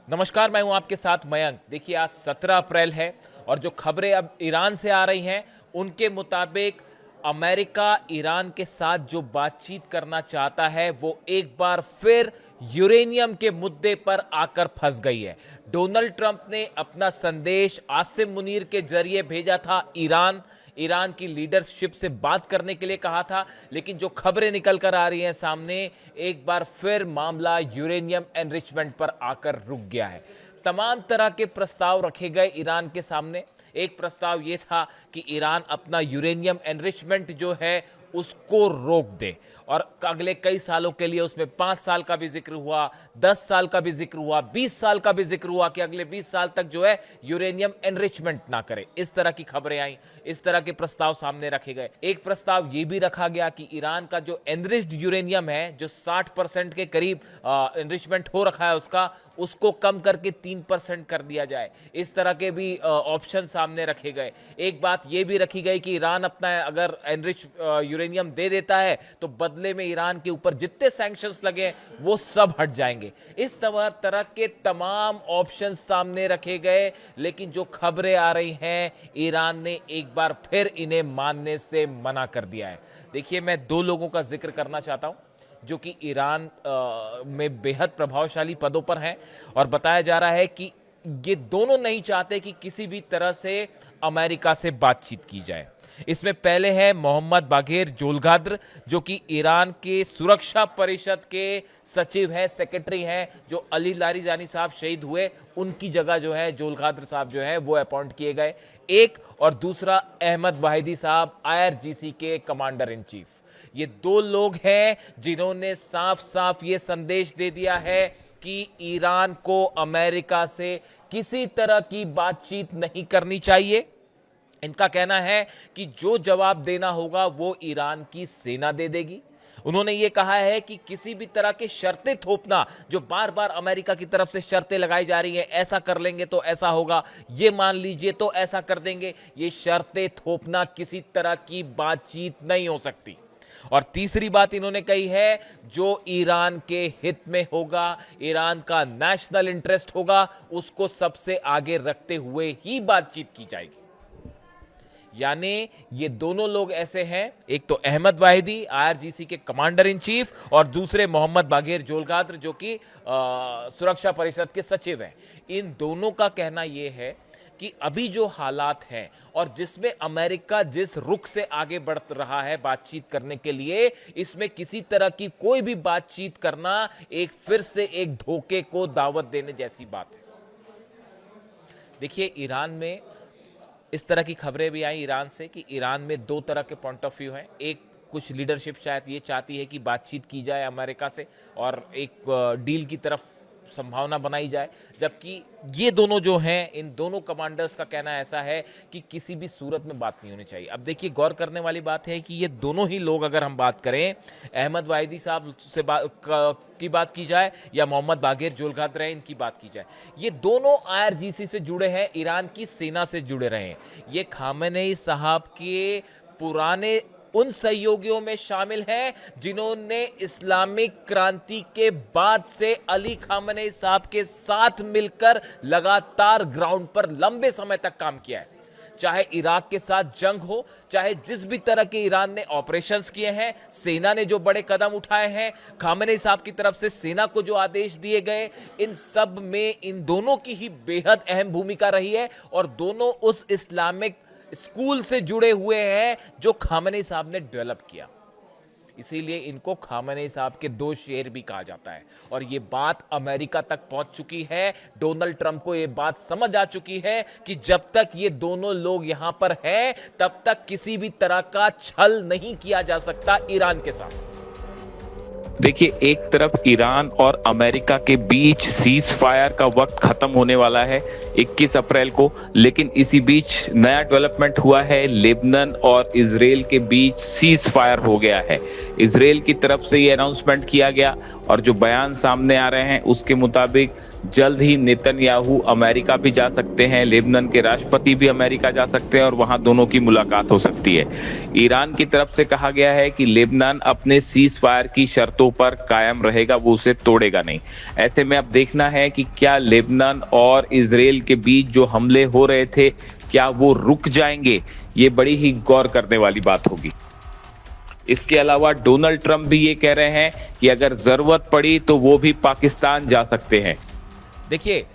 नमस्कार, मैं हूं आपके साथ मयंक। देखिए, आज 17 अप्रैल है और जो खबरें अब ईरान से आ रही हैं उनके मुताबिक अमेरिका ईरान के साथ जो बातचीत करना चाहता है वो एक बार फिर यूरेनियम के मुद्दे पर आकर फंस गई है। डोनाल्ड ट्रंप ने अपना संदेश आसिम मुनीर के जरिए भेजा था ईरान की लीडरशिप से बात करने के लिए कहा था, लेकिन जो खबरें निकल कर आ रही हैं सामने, एक बार फिर मामला यूरेनियम एनरिचमेंट पर आकर रुक गया है। तमाम तरह के प्रस्ताव रखे गए ईरान के सामने। एक प्रस्ताव यह था कि ईरान अपना यूरेनियम एनरिचमेंट जो है उसको रोक दे और अगले कई सालों के लिए, उसमें 5 साल का भी जिक्र हुआ, 10 साल का भी जिक्र हुआ, 20 साल का भी जिक्र हुआ कि अगले 20 साल तक जो है यूरेनियम एनरिचमेंट ना करे। इस तरह की खबरें आई, इस तरह के प्रस्ताव सामने रखे गए। एक प्रस्ताव यह भी रखा गया कि ईरान का जो एनरिच्ड यूरेनियम है, जो 60% के करीब एनरिचमेंट हो रखा है उसको कम करके 3% कर दिया जाए। इस तरह के भी ऑप्शन सामने रखे गए। एक बात यह भी रखी गई कि ईरान अपना अगर एनरिच यूरेनियम दे देता है तो बदले में ईरान के ऊपर जितने सैंक्शंस लगे वो सब हट जाएंगे। इस तरह के तमाम ऑप्शंस सामने रखे गए, लेकिन जो खबरें आ रही हैं, ईरान ने एक बार फिर इन्हें मानने से मना कर दिया है। देखिए, मैं 2 लोगों का जिक्र करना चाहता हूं जो कि ईरान में बेहद प्रभावशाली पदों पर हैं और बताया जा रहा है कि ये दोनों नहीं चाहते कि किसी भी तरह से अमेरिका से बातचीत की जाए। इसमें पहले है मोहम्मद बाघेर जोलगाद्र, जो कि ईरान के सुरक्षा परिषद के सचिव हैं, सेक्रेटरी हैं। जो अली लारीजानी साहब शहीद हुए, उनकी जगह जो है जोलगाद्र साहब जो है वो अपॉइंट किए गए। एक और दूसरा अहमद वाहिदी साहब, IRGC के कमांडर इन चीफ। ये 2 लोग हैं जिन्होंने साफ साफ ये संदेश दे दिया है कि ईरान को अमेरिका से किसी तरह की बातचीत नहीं करनी चाहिए। इनका कहना है कि जो जवाब देना होगा वो ईरान की सेना दे देगी। उन्होंने ये कहा है कि किसी भी तरह की शर्तें थोपना, जो बार बार अमेरिका की तरफ से शर्तें लगाई जा रही हैं, ऐसा कर लेंगे तो ऐसा होगा, ये मान लीजिए तो ऐसा कर देंगे, ये शर्तें थोपना किसी तरह की बातचीत नहीं हो सकती। और तीसरी बात इन्होंने कही है, जो ईरान के हित में होगा, ईरान का नेशनल इंटरेस्ट होगा, उसको सबसे आगे रखते हुए ही बातचीत की जाएगी। यानी ये दोनों लोग ऐसे हैं, एक तो अहमद वाहिदी IRGC के कमांडर इन चीफ और दूसरे मोहम्मद बाघेर जोलगाद्र जो कि सुरक्षा परिषद के सचिव हैं। इन दोनों का कहना यह है कि अभी जो हालात हैं और जिसमें अमेरिका जिस रुख से आगे बढ़ रहा है बातचीत करने के लिए, इसमें किसी तरह की कोई भी बातचीत करना एक फिर से एक धोखे को दावत देने जैसी बात है। देखिए, ईरान में इस तरह की खबरें भी आई ईरान से कि ईरान में 2 तरह के पॉइंट ऑफ व्यू हैं। एक, कुछ लीडरशिप शायद ये चाहती है कि बातचीत की जाए अमेरिका से और एक डील की तरफ संभावना बनाई जाए, जबकि ये दोनों जो हैं, इन दोनों कमांडर्स का कहना ऐसा है कि किसी भी सूरत में बात नहीं होनी चाहिए। अब देखिए, गौर करने वाली बात है कि ये दोनों ही लोग, अगर हम बात करें अहमद वाहिदी साहब से की बात की जाए या मोहम्मद बाघेर जोलगाद्र हैं, इनकी बात की जाए, ये दोनों IRGC से जुड़े हैं, ईरान की सेना से जुड़े रहे हैं। ये खामेनेई साहब के पुराने उन सहयोगियों में शामिल हैं जिन्होंने इस्लामिक क्रांति के बाद से अली खामेनेई साहब के साथ मिलकर लगातार ग्राउंड पर लंबे समय तक काम किया है। चाहे इराक के साथ जंग हो, चाहे जिस भी तरह के ईरान ने ऑपरेशंस किए हैं, सेना ने जो बड़े कदम उठाए हैं, खामेनेई साहब की तरफ से सेना को जो आदेश दिए गए, इन सब में इन दोनों की ही बेहद अहम भूमिका रही है और दोनों उस इस्लामिक स्कूल से जुड़े हुए हैं जो खामेनेई साहब ने डेवलप किया। इसीलिए इनको खामेनेई साहब के 2 शेर भी कहा जाता है और ये बात अमेरिका तक पहुंच चुकी है। डोनाल्ड ट्रंप को ये बात समझ आ चुकी है कि जब तक ये दोनों लोग यहां पर हैं, तब तक किसी भी तरह का छल नहीं किया जा सकता ईरान के साथ। देखिए, एक तरफ ईरान और अमेरिका के बीच सीज फायर का वक्त खत्म होने वाला है 21 अप्रैल को, लेकिन इसी बीच नया डेवलपमेंट हुआ है। लेबनान और इजराइल के बीच सीज फायर हो गया है। इजराइल की तरफ से ये अनाउंसमेंट किया गया और जो बयान सामने आ रहे हैं उसके मुताबिक जल्द ही नेतन्याहू अमेरिका भी जा सकते हैं, लेबनान के राष्ट्रपति भी अमेरिका जा सकते हैं और वहां दोनों की मुलाकात हो सकती है। ईरान की तरफ से कहा गया है कि लेबनान अपने सीज फायर की शर्तों पर कायम रहेगा, वो उसे तोड़ेगा नहीं। ऐसे में अब देखना है कि क्या लेबनान और इजराइल के बीच जो हमले हो रहे थे क्या वो रुक जाएंगे, ये बड़ी ही गौर करने वाली बात होगी। इसके अलावा डोनाल्ड ट्रंप भी ये कह रहे हैं कि अगर जरूरत पड़ी तो वो भी पाकिस्तान जा सकते हैं। देखिए,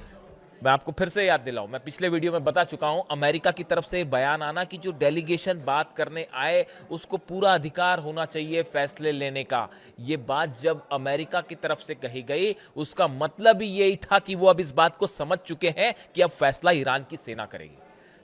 मैं आपको फिर से याद दिलाऊं, मैं पिछले वीडियो में बता चुका हूं, अमेरिका की तरफ से बयान आना कि जो डेलीगेशन बात करने आए उसको पूरा अधिकार होना चाहिए फैसले लेने का। ये बात जब अमेरिका की तरफ से कही गई उसका मतलब ही यही था कि वो अब इस बात को समझ चुके हैं कि अब फैसला ईरान की सेना करेगी।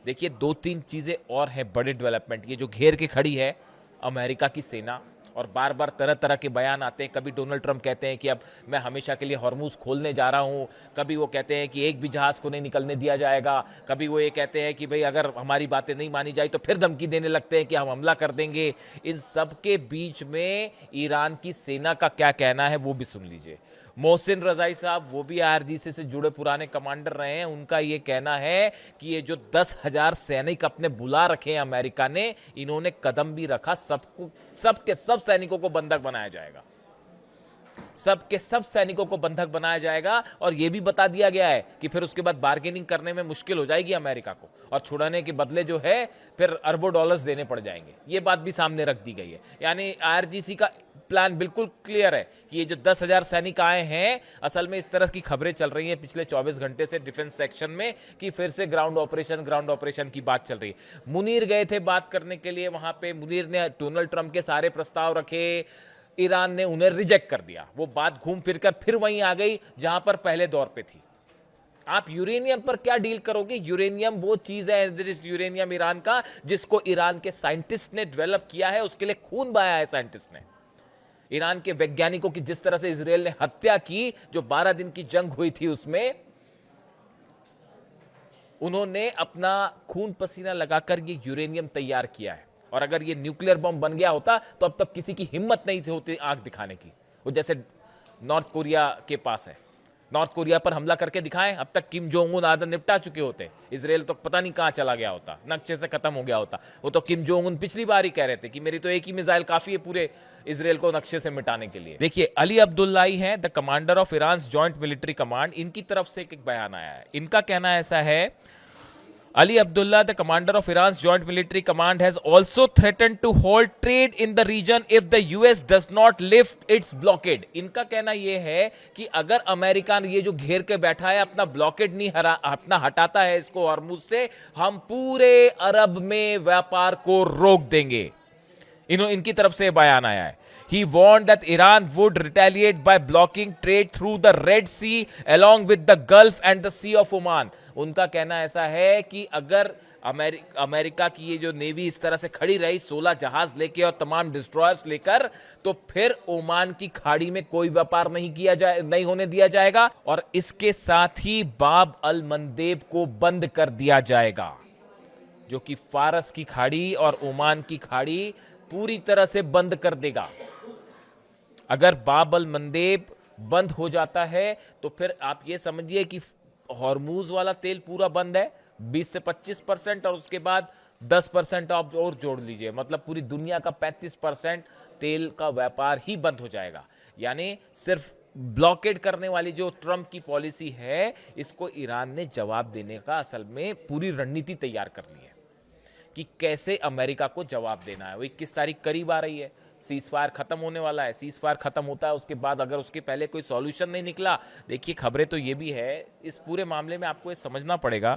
देखिए, 2-3 चीजें और हैं बड़े डेवलपमेंट, ये जो घेर के खड़ी है अमेरिका की सेना, और बार बार तरह तरह के बयान आते हैं। कभी डोनाल्ड ट्रंप कहते हैं कि अब मैं हमेशा के लिए हॉर्मुज खोलने जा रहा हूं, कभी वो कहते हैं कि एक भी जहाज को नहीं निकलने दिया जाएगा, कभी वो ये कहते हैं कि भाई अगर हमारी बातें नहीं मानी जाए तो फिर धमकी देने लगते हैं कि हम हमला कर देंगे। इन सब के बीच में ईरान की सेना का क्या कहना है वो भी सुन लीजिए। मोहसिन रजाई साहब, वो भी आईआरजीसी से जुड़े पुराने कमांडर रहे हैं, उनका ये कहना है कि ये जो 10,000 सैनिक अपने बुला रखे हैं अमेरिका ने, इन्होंने कदम भी रखा, सबके सब सैनिकों को बंधक बनाया जाएगा, सबके सब सैनिकों को बंधक बनाया जाएगा। और यह भी बता दिया गया है कि फिर उसके बाद बार्गेनिंग करने में मुश्किल हो जाएगी अमेरिका को, और छुड़ाने के बदले जो है फिर अरबों डॉलर्स देने पड़ जाएंगे। ये बात भी सामने रख दी गई है। यानी आईआरजीसी का प्लान बिल्कुल क्लियर है कि ये जो 10,000 सैनिक आए हैं, असल में इस तरह की खबरें चल रही हैं पिछले 24 घंटे से डिफेंस सेक्शन में कि फिर से ग्राउंड ऑपरेशन की बात चल रही है। मुनीर गए थे बात करने के लिए वहां पे, मुनीर ने डोनाल्ड ट्रंप के सारे प्रस्ताव रखे, ईरान ने उन्हें रिजेक्ट कर दिया। वो बात घूम फिर कर फिर वहीं आ गई जहां पर पहले दौर पे थी। आप यूरेनियम पर क्या डील करोगे? यूरेनियम वो चीज है, यूरेनियम ईरान का, जिसको ईरान के साइंटिस्ट ने डेवलप किया है, उसके लिए खून बहाया है साइंटिस्ट ने। ईरान के वैज्ञानिकों की जिस तरह से इजराइल ने हत्या की, जो 12 दिन की जंग हुई थी, उसमें उन्होंने अपना खून पसीना लगाकर ये यूरेनियम तैयार किया है। और अगर ये न्यूक्लियर बम बन गया होता तो अब तक किसी की हिम्मत नहीं थी होती आंख दिखाने की। वो जैसे नॉर्थ कोरिया के पास है, नॉर्थ कोरिया पर हमला करके दिखाएं, अब तक किम जोंग उन आदि निपटा चुके होते। इजराइल तो पता नहीं कहां चला गया होता, नक्शे से खत्म हो गया होता। वो तो किम जोंग उन पिछली बार ही कह रहे थे कि मेरी तो एक ही मिसाइल काफी है पूरे इजराइल को नक्शे से मिटाने के लिए। देखिए, अली अब्दुल्लाई हैं, the commander of Iran joint military command, इनकी तरफ से एक बयान आया है। इनका कहना ऐसा है, Ali Abdullah, the commander of Iran's joint military command, has also threatened to halt trade in the region if the US does not lift its blockade. इनका कहना यह है कि अगर अमेरिका ये जो घेर के बैठा है अपना ब्लॉकेड नहीं अपना हटाता है इसको हॉर्मुज से, हम पूरे अरब में व्यापार को रोक देंगे। इनकी तरफ से बयान आया है। He warned that Iran would retaliate by blocking trade through the Red Sea along with the Gulf and the Sea of Oman. उनका कहना ऐसा है कि अगर अमेरिका की ये जो नेवी इस तरह से खड़ी रही 16 जहाज लेके और तमाम डिस्ट्रॉयर्स लेकर, तो फिर ओमान की खाड़ी में कोई व्यापार नहीं होने दिया जाएगा, और इसके साथ ही बाब अल मंदेब को बंद कर दिया जाएगा, जो कि फारस की खाड़ी और ओमान की खाड़ी पूरी तरह से बंद कर देगा। अगर बाब अल मंदेब बंद हो जाता है तो फिर आप ये समझिए कि हॉर्मुज वाला तेल पूरा बंद है 20 से 25%, और उसके बाद 10% आप और जोड़ लीजिए, मतलब पूरी दुनिया का 35% तेल का व्यापार ही बंद हो जाएगा। यानी सिर्फ ब्लॉकेड करने वाली जो ट्रंप की पॉलिसी है, इसको ईरान ने जवाब देने का असल में पूरी रणनीति तैयार कर ली है कि कैसे अमेरिका को जवाब देना है। वो 21 तारीख करीब आ रही है, सीज फायर खत्म होने वाला है। सीज फायर खत्म होता है, उसके बाद अगर उसके पहले कोई सॉल्यूशन नहीं निकला, देखिए खबरें तो ये भी है, इस पूरे मामले में आपको ये समझना पड़ेगा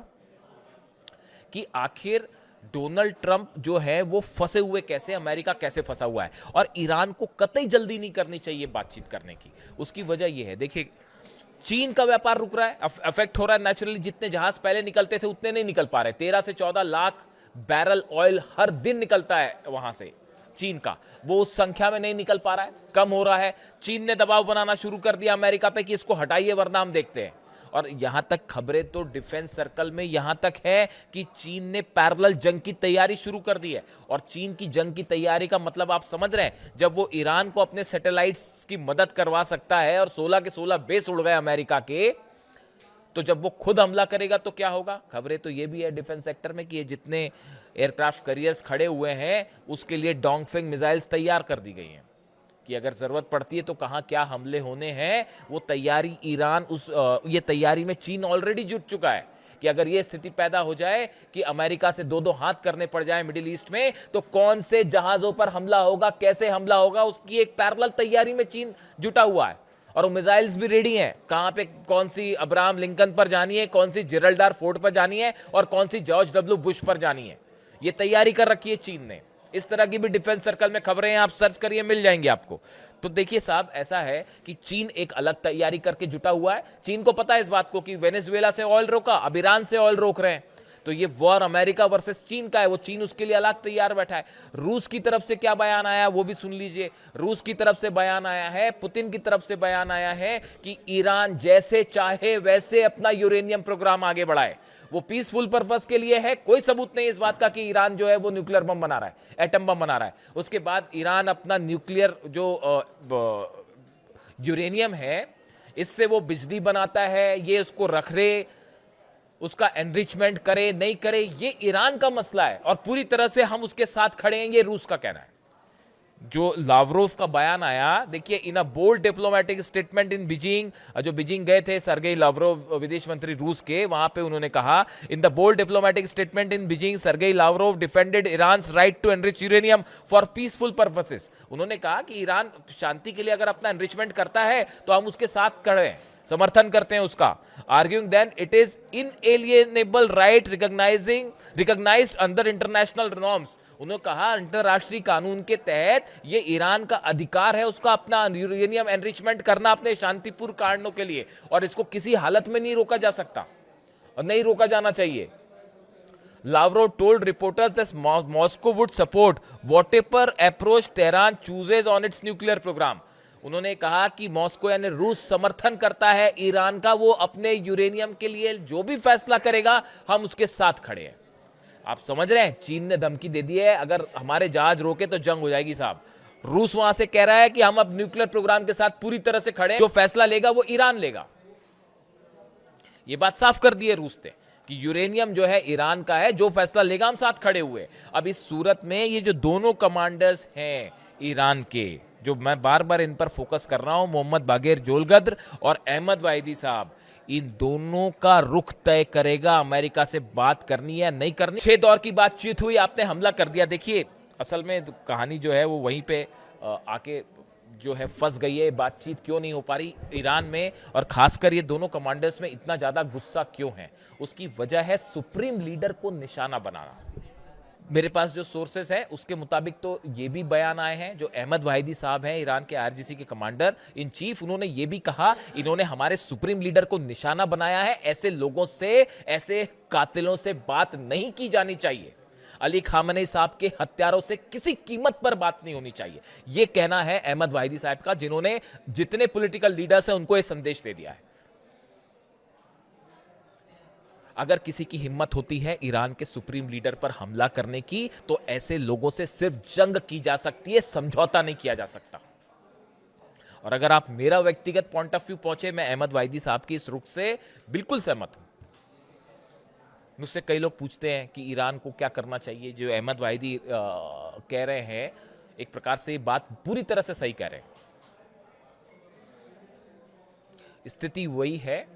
कि आखिर डोनाल्ड ट्रंप जो है वो फंसे हुए कैसे, अमेरिका कैसे फंसा हुआ है, और ईरान को कतई जल्दी नहीं करनी चाहिए बातचीत करने की। उसकी वजह यह है, देखिए चीन का व्यापार रुक रहा है, अफेक्ट हो रहा है नेचुरली। जितने जहाज पहले निकलते थे उतने नहीं निकल पा रहे। 13 से 14 लाख बैरल ऑयल हर दिन निकलता है वहां से चीन का, वो उस संख्या में नहीं निकल पा रहा है, कम हो रहा है। चीन ने दबाव बनाना शुरू कर दिया अमेरिका पे कि इसको हटाइए वरना हम देखते हैं। और यहां तक खबरें तो डिफेंस सर्कल में यहां तक है कि चीन ने पैरेलल जंग की तैयारी शुरू कर दी है। और चीन की जंग की तैयारी का मतलब आप समझ रहे हैं, जब वो ईरान को अपने सैटेलाइट्स की मदद करवा सकता है और 16 के 16 बेस उड़ गए अमेरिका के, तो जब वो खुद हमला करेगा तो क्या होगा? खबरें तो ये भी है डिफेंस सेक्टर में कि ये जितने एयरक्राफ्ट कैरियर्स खड़े हुए हैं उसके लिए डोंगफेंग मिसाइल्स तैयार कर दी गई हैं कि अगर जरूरत पड़ती है तो कहां क्या हमले होने हैं। वो तैयारी ईरान ये तैयारी में चीन ऑलरेडी जुट चुका है कि अगर ये स्थिति पैदा हो जाए कि अमेरिका से दो दो हाथ करने पड़ जाए मिडिल ईस्ट में, तो कौन से जहाजों पर हमला होगा, कैसे हमला होगा, उसकी एक पैरेलल तैयारी में चीन जुटा हुआ है। और वो मिसाइल्स भी रेडी हैं, कहां पे कौन सी अब्राहम लिंकन पर जानी है, कौन सी जिब्राल्टर फोर्ट पर जानी है और कौन सी जॉर्ज डब्ल्यू बुश पर जानी है, ये तैयारी कर रखी है चीन ने। इस तरह की भी डिफेंस सर्कल में खबरें हैं, आप सर्च करिए मिल जाएंगे आपको। तो देखिए साहब, ऐसा है कि चीन एक अलग तैयारी करके जुटा हुआ है। चीन को पता है इस बात को कि वेनेजुएला से ऑयल रोका, अब ईरान से ऑयल रोक रहे हैं, तो ये वॉर अमेरिका वर्सेस चीन का है, वो चीन उसके लिए अलग तैयार बैठा है। रूस की तरफ से क्या बयान आया वो भी सुन लीजिए। रूस की तरफ से बयान आया है, पुतिन की तरफ से बयान आया है कि ईरान जैसे चाहे वैसे अपना यूरेनियम प्रोग्राम आगे बढ़ाए, वो पीसफुल पर्पस के लिए है। कोई सबूत नहीं इस बात का कि ईरान जो है वो न्यूक्लियर बम बना रहा है, एटम बम बना रहा है। उसके बाद ईरान अपना न्यूक्लियर जो यूरेनियम है इससे वो बिजली बनाता है, ये उसको रख रहे, उसका एनरिचमेंट करे नहीं करे ये ईरान का मसला है और पूरी तरह से हम उसके साथ खड़े हैं, ये रूस का कहना है। जो लावरोव का बयान आया, देखिए, in a bold diplomatic statement in Beijing, जो बीजिंग गए थे सर्गेई लावरोव विदेश मंत्री रूस के, वहां पे उन्होंने कहा, in the bold diplomatic statement in Beijing Sergei Lavrov defended Iran's right to enrich uranium for peaceful purposes. उन्होंने कहा कि ईरान शांति के लिए अगर अपना एनरिचमेंट करता है तो हम उसके साथ खड़े हैं, समर्थन करते हैं उसका। Arguing then it is inalienable right recognised under international norms. उन्होंने कहा अंतरराष्ट्रीय कानून के तहत ये ईरान का अधिकार है उसका अपना यूरेनियम एनरिचमेंट करना अपने शांतिपूर्ण कारणों के लिए, और इसको किसी हालत में नहीं रोका जा सकता और नहीं रोका जाना चाहिए। Lavrov told reporters that Moscow would support whatever approach Tehran chooses on its nuclear program. उन्होंने कहा कि मॉस्को यानी रूस समर्थन करता है ईरान का, वो अपने यूरेनियम के लिए जो भी फैसला करेगा हम उसके साथ खड़े हैं। आप समझ रहे हैं, चीन ने धमकी दे दी है अगर हमारे जहाज रोके तो जंग हो जाएगी साहब। रूस वहां से कह रहा है कि हम अब न्यूक्लियर प्रोग्राम के साथ पूरी तरह से खड़े हैं, जो फैसला लेगा वो ईरान लेगा। ये बात साफ कर दी है रूस ने कि यूरेनियम जो है ईरान का है, जो फैसला लेगा हम साथ खड़े हुए। अब इस सूरत में ये जो दोनों कमांडर्स हैं ईरान के, जो मैं बार बार इन पर फोकस कर रहा हूं, मोहम्मद बागेर जोलगद्र और अहमद वाहिदी साहब, इन दोनों का रुख तय करेगा अमेरिका से बात करनी है नहीं करनी। 6 दौर की बातचीत हुई, आपने हमला कर दिया। देखिए, असल में कहानी जो है वो वहीं पे आके जो है फंस गई है। बातचीत क्यों नहीं हो पा रही ईरान में, और खासकर ये दोनों कमांडर्स में इतना ज्यादा गुस्सा क्यों है? उसकी वजह है सुप्रीम लीडर को निशाना बनाना। मेरे पास जो सोर्सेस हैं उसके मुताबिक तो ये भी बयान आए हैं, जो अहमद वाहिदी साहब हैं ईरान के आईआरजीसी के कमांडर इन चीफ, उन्होंने ये भी कहा इन्होंने हमारे सुप्रीम लीडर को निशाना बनाया है, ऐसे लोगों से, ऐसे कातिलों से बात नहीं की जानी चाहिए। अली खामनेई साहब के हत्यारों से किसी कीमत पर बात नहीं होनी चाहिए, यह कहना है अहमद वाहिदी साहब का, जिन्होंने जितने पॉलिटिकल लीडर्स हैं उनको यह संदेश दे दिया है। अगर किसी की हिम्मत होती है ईरान के सुप्रीम लीडर पर हमला करने की, तो ऐसे लोगों से सिर्फ जंग की जा सकती है, समझौता नहीं किया जा सकता। और अगर आप मेरा व्यक्तिगत पॉइंट ऑफ व्यू पहुंचे, मैं अहमद वाहिदी साहब की इस रुख से बिल्कुल सहमत हूं। मुझसे कई लोग पूछते हैं कि ईरान को क्या करना चाहिए। जो अहमद वाहिदी कह रहे हैं, एक प्रकार से ये बात पूरी तरह से सही कह रहे हैं। स्थिति वही है,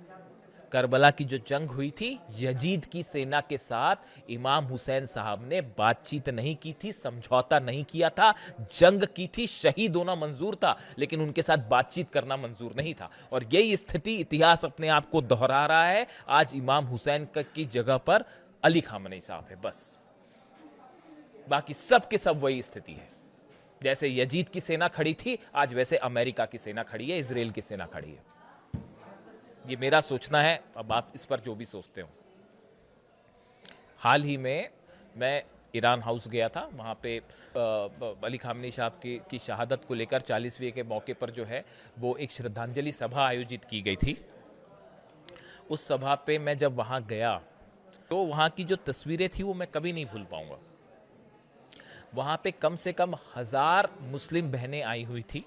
करबला की जो जंग हुई थी यजीद की सेना के साथ, इमाम हुसैन साहब ने बातचीत नहीं की थी, समझौता नहीं किया था, जंग की थी, शहीद होना मंजूर था, लेकिन उनके साथ बातचीत करना मंजूर नहीं था। और यही स्थिति इतिहास अपने आप को दोहरा रहा है। आज इमाम हुसैन की जगह पर अली खामनेई साहब है, बस। बाकी सब के सब वही स्थिति है। जैसे यजीद की सेना खड़ी थी, आज वैसे अमेरिका की सेना खड़ी है, इजराइल की सेना खड़ी है। ये मेरा सोचना है, अब आप इस पर जो भी सोचते हो। हाल ही में मैं ईरान हाउस गया था, वहाँ पे अली खामनेई साहब की शहादत को लेकर 40वीं के मौके पर जो है वो एक श्रद्धांजलि सभा आयोजित की गई थी। उस सभा पे मैं जब वहाँ गया तो वहाँ की जो तस्वीरें थी वो मैं कभी नहीं भूल पाऊंगा। वहाँ पे कम से कम 1000 मुस्लिम बहनें आई हुई थी,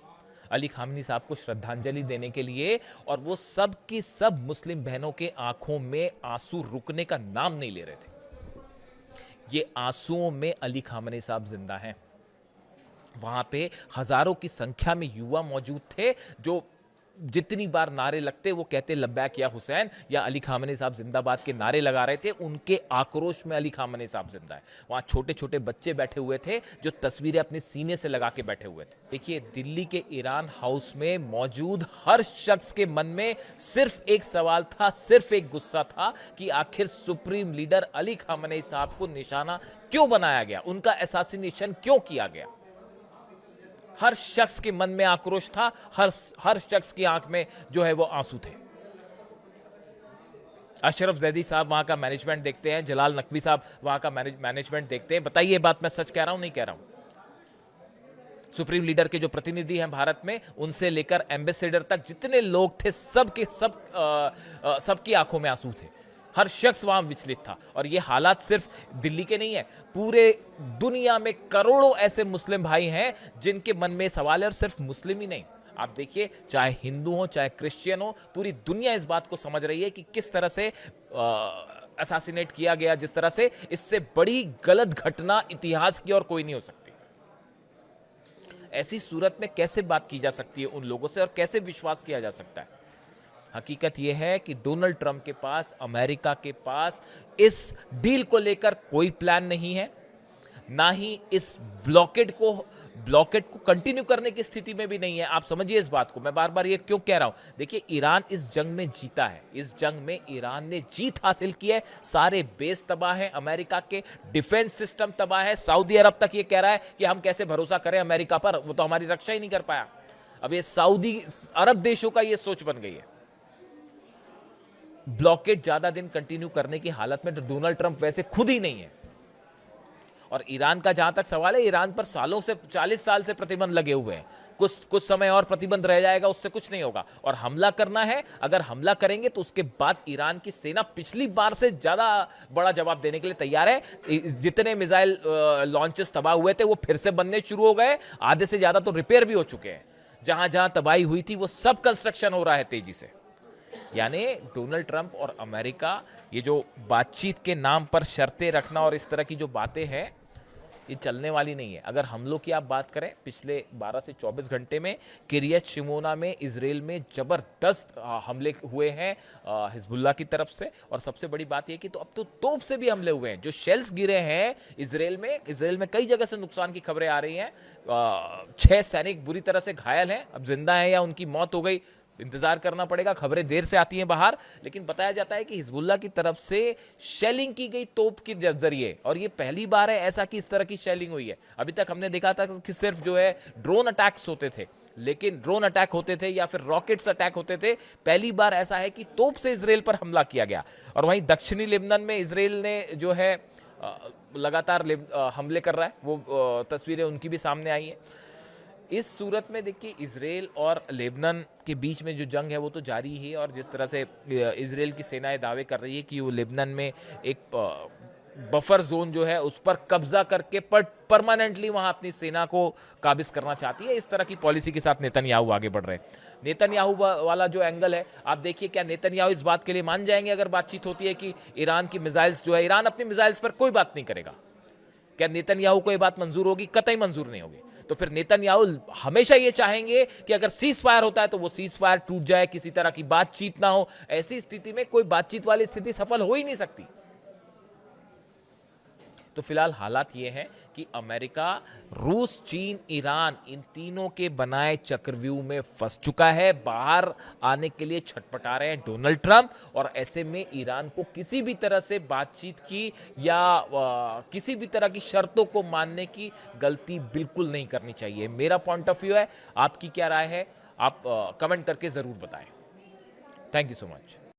अली खामनी साहब को श्रद्धांजलि देने के लिए, और वो सब की सब मुस्लिम बहनों के आंखों में आंसू रुकने का नाम नहीं ले रहे थे। ये आंसुओं में अली खामनी साहब जिंदा हैं। वहां पे हजारों की संख्या में युवा मौजूद थे जो जितनी बार नारे लगते वो कहते लब्बैक या हुसैन या अली खामनी साहब जिंदाबाद के नारे लगा रहे थे। उनके आक्रोश में अली खामनी साहब जिंदा है। वहां छोटे छोटे बच्चे बैठे हुए थे जो तस्वीरें अपने सीने से लगा के बैठे हुए थे। देखिए, दिल्ली के ईरान हाउस में मौजूद हर शख्स के मन में सिर्फ एक सवाल था, सिर्फ एक गुस्सा था कि आखिर सुप्रीम लीडर अली खामनी साहब को निशाना क्यों बनाया गया, उनका असैसिनेशन क्यों किया गया। हर शख्स के मन में आक्रोश था, हर शख्स की आंख में जो है वो आंसू थे। अशरफ जैदी साहब वहां का मैनेजमेंट देखते हैं, जलाल नकवी साहब वहां का मैनेजमेंट देखते हैं। बताइए ये बात मैं सच कह रहा हूं नहीं कह रहा हूं। सुप्रीम लीडर के जो प्रतिनिधि हैं भारत में, उनसे लेकर एम्बेसडर तक जितने लोग थे सबकी आंखों में आंसू थे। हर शख्स वहां विचलित था। और ये हालात सिर्फ दिल्ली के नहीं है, पूरे दुनिया में करोड़ों ऐसे मुस्लिम भाई हैं जिनके मन में सवाल है। और सिर्फ मुस्लिम ही नहीं, आप देखिए, चाहे हिंदू हो चाहे क्रिश्चियन हो, पूरी दुनिया इस बात को समझ रही है कि किस तरह से असैसिनेट किया गया, जिस तरह से। इससे बड़ी गलत घटना इतिहास की और कोई नहीं हो सकती। ऐसी सूरत में कैसे बात की जा सकती है उन लोगों से और कैसे विश्वास किया जा सकता है। हकीकत यह है कि डोनाल्ड ट्रंप के पास, अमेरिका के पास इस डील को लेकर कोई प्लान नहीं है, ना ही इस ब्लॉकेड को कंटिन्यू करने की स्थिति में भी नहीं है। आप समझिए इस बात को, मैं बार बार ये क्यों कह रहा हूं। देखिए, ईरान इस जंग में जीता है, इस जंग में ईरान ने जीत हासिल की है। सारे बेस तबाह हैं, अमेरिका के डिफेंस सिस्टम तबाह है। सऊदी अरब तक ये कह रहा है कि हम कैसे भरोसा करें अमेरिका पर, वो तो हमारी रक्षा ही नहीं कर पाया। अब ये सऊदी अरब देशों का ये सोच बन गई है। ब्लॉकेड ज्यादा दिन कंटिन्यू करने की हालत में तो डोनाल्ड ट्रंप वैसे खुद ही नहीं है। और ईरान का जहां तक सवाल है, ईरान पर सालों से, 40 साल से प्रतिबंध लगे हुए हैं। कुछ समय और प्रतिबंध रह जाएगा, उससे कुछ नहीं होगा। और हमला करना है, अगर हमला करेंगे तो उसके बाद ईरान की सेना पिछली बार से ज्यादा बड़ा जवाब देने के लिए तैयार है। जितने मिसाइल लॉन्चेस तबाह हुए थे वो फिर से बनने शुरू हो गए, आधे से ज्यादा तो रिपेयर भी हो चुके हैं। जहां जहां तबाही हुई थी वो सब कंस्ट्रक्शन हो रहा है तेजी से। यानी डोनाल्ड ट्रंप और अमेरिका, ये जो बातचीत के नाम पर शर्तें रखना और इस तरह की जो बातें हैं, ये चलने वाली नहीं है। अगर हमलों की आप बात करें, पिछले 12 से 24 घंटे में किरियत शिमोना में इजराइल में जबरदस्त हमले हुए हैं हिजबुल्लाह की तरफ से। और सबसे बड़ी बात यह कि तो अब तो तोप से भी हमले हुए हैं, जो शेल्स गिरे हैं इजराइल में कई जगह से नुकसान की खबरें आ रही हैं। 6 सैनिक बुरी तरह से घायल हैं, अब जिंदा हैं या उनकी मौत हो गई, इंतजार करना पड़ेगा। खबरें देर से आती हैं बाहर, लेकिन बताया जाता है कि हिजबुल्लाह की तरफ से शेलिंग की गई तोप के जरिए। और ये पहली बार है ऐसा कि इस तरह की शेलिंग हुई है। अभी तक हमने देखा था कि सिर्फ जो है ड्रोन अटैक्स होते थे, लेकिन ड्रोन अटैक होते थे या फिर रॉकेट्स अटैक होते थे। पहली बार ऐसा है कि तोप से इजराइल पर हमला किया गया। और वहीं दक्षिणी लेबनान में इजराइल ने जो है लगातार हमले कर रहा है, वो तस्वीरें उनकी भी सामने आई है। इस सूरत में देखिए, इजराइल और लेबनान के बीच में जो जंग है वो तो जारी ही है। और जिस तरह से इजराइल की सेनाएं दावे कर रही है कि वो लेबनान में एक बफर जोन जो है उस पर कब्जा करके परमानेंटली वहां अपनी सेना को काबिज करना चाहती है। इस तरह की पॉलिसी के साथ नेतन्याहू आगे बढ़ रहे हैं। नेतन्याहू वाला जो एंगल है, आप देखिए, क्या नेतन्याहू इस बात के लिए मान जाएंगे अगर बातचीत होती है कि ईरान की मिसाइल्स जो है, ईरान अपनी मिसाइल्स पर कोई बात नहीं करेगा? क्या नेतन्याहू को यह बात मंजूर होगी? कतई मंजूर नहीं होगी। तो फिर नेतन्याहू हमेशा ये चाहेंगे कि अगर सीज फायर होता है तो वो सीज फायर टूट जाए, किसी तरह की बातचीत ना हो। ऐसी स्थिति में कोई बातचीत वाली स्थिति सफल हो ही नहीं सकती। तो फिलहाल हालात ये हैं कि अमेरिका, रूस, चीन, ईरान, इन तीनों के बनाए चक्रव्यूह में फंस चुका है। बाहर आने के लिए छटपटा रहे हैं डोनाल्ड ट्रंप। और ऐसे में ईरान को किसी भी तरह से बातचीत की या किसी भी तरह की शर्तों को मानने की गलती बिल्कुल नहीं करनी चाहिए। मेरा पॉइंट ऑफ व्यू है। आपकी क्या राय है? आप कमेंट करके जरूर बताएं। Thank you so much.